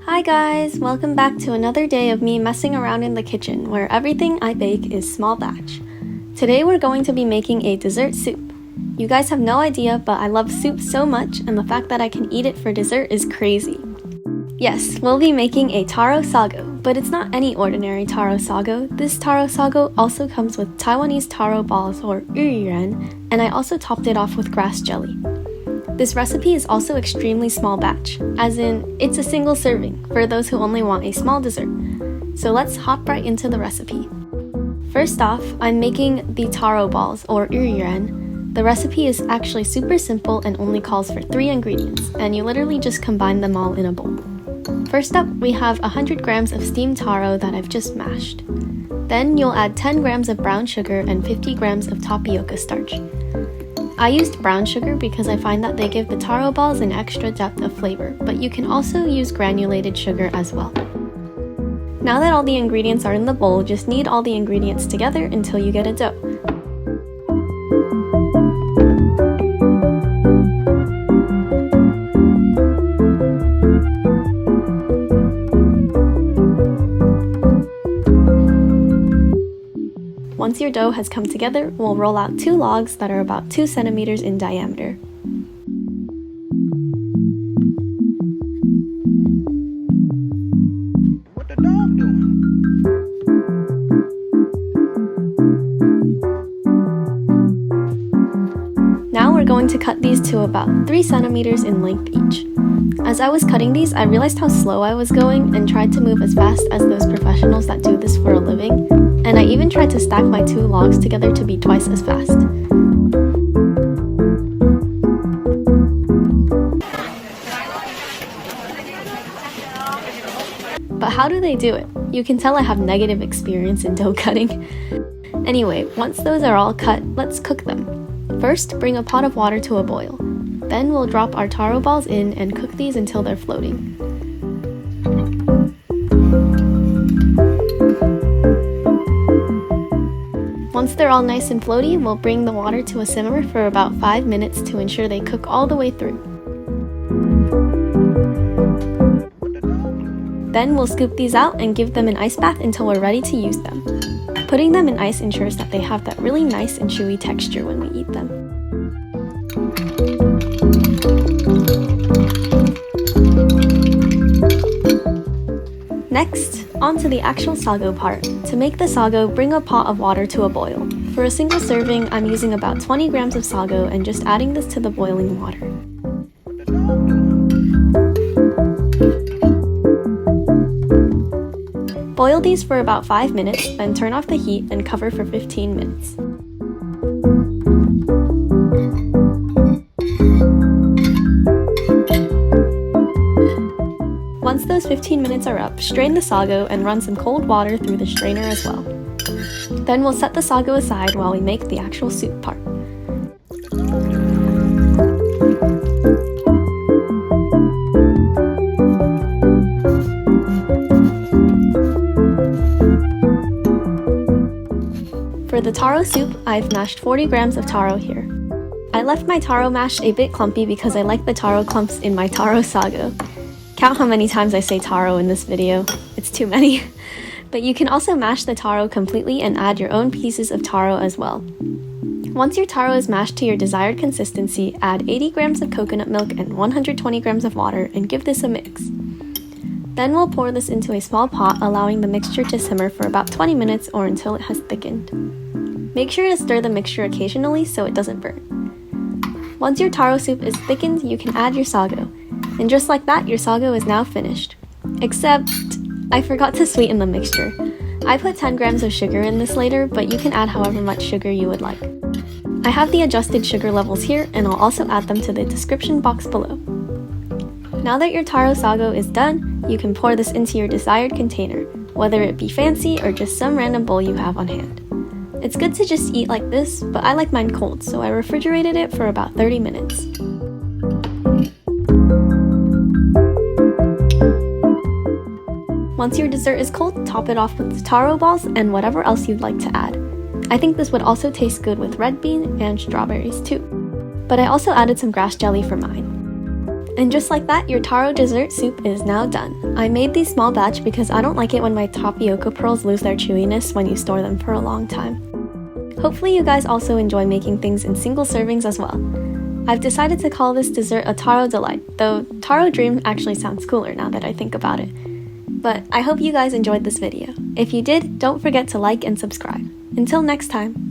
Hi guys! Welcome back to another day of me messing around in the kitchen where everything I bake is small batch. Today we're going to be making a dessert soup. You guys have no idea, but I love soup so much and the fact that I can eat it for dessert is crazy. Yes, we'll be making a taro sago, but it's not any ordinary taro sago. This taro sago also comes with Taiwanese taro balls or yuan, and I also topped it off with grass jelly. This recipe is also extremely small batch, as in, it's a single serving for those who only want a small dessert. So let's hop right into the recipe. First off, I'm making the taro balls or yuan. The recipe is actually super simple and only calls for 3 ingredients, and you literally just combine them all in a bowl. First up, we have 100 grams of steamed taro that I've just mashed. Then you'll add 10 grams of brown sugar and 50 grams of tapioca starch. I used brown sugar because I find that they give the taro balls an extra depth of flavor, but you can also use granulated sugar as well. Now that all the ingredients are in the bowl, just knead all the ingredients together until you get a dough. Once your dough has come together, we'll roll out 2 logs that are about 2 centimeters in diameter. What the dog doing? Now we're going to cut these to about 3 centimeters in length each. As I was cutting these, I realized how slow I was going and tried to move as fast as those professionals that do this for a living, and I even tried to stack my 2 logs together to be twice as fast. But how do they do it? You can tell I have negative experience in dough cutting. Anyway, once those are all cut, let's cook them. First, bring a pot of water to a boil. Then we'll drop our taro balls in and cook these until they're floating. Once they're all nice and floaty, we'll bring the water to a simmer for about 5 minutes to ensure they cook all the way through. Then we'll scoop these out and give them an ice bath until we're ready to use them. Putting them in ice ensures that they have that really nice and chewy texture when we eat them. Next, onto the actual sago part. To make the sago, bring a pot of water to a boil. For a single serving, I'm using about 20 grams of sago and just adding this to the boiling water. Boil these for about 5 minutes, then turn off the heat and cover for 15 minutes. Once those 15 minutes are up, strain the sago and run some cold water through the strainer as well. Then we'll set the sago aside while we make the actual soup part. For the taro soup, I've mashed 40 grams of taro here. I left my taro mash a bit clumpy because I like the taro clumps in my taro sago. Count how many times I say taro in this video. It's too many. But you can also mash the taro completely and add your own pieces of taro as well. Once your taro is mashed to your desired consistency, add 80 grams of coconut milk and 120 grams of water and give this a mix. Then we'll pour this into a small pot, allowing the mixture to simmer for about 20 minutes or until it has thickened. Make sure to stir the mixture occasionally so it doesn't burn. Once your taro soup is thickened, you can add your sago. And just like that, your sago is now finished. Except, I forgot to sweeten the mixture. I put 10 grams of sugar in this later, but you can add however much sugar you would like. I have the adjusted sugar levels here, and I'll also add them to the description box below. Now that your taro sago is done, you can pour this into your desired container, whether it be fancy or just some random bowl you have on hand. It's good to just eat like this, but I like mine cold, so I refrigerated it for about 30 minutes. Once your dessert is cold, top it off with the taro balls and whatever else you'd like to add. I think this would also taste good with red bean and strawberries too. But I also added some grass jelly for mine. And just like that, your taro dessert soup is now done. I made these small batch because I don't like it when my tapioca pearls lose their chewiness when you store them for a long time. Hopefully you guys also enjoy making things in single servings as well. I've decided to call this dessert a taro delight, though taro dream actually sounds cooler now that I think about it. But I hope you guys enjoyed this video. If you did, don't forget to like and subscribe. Until next time!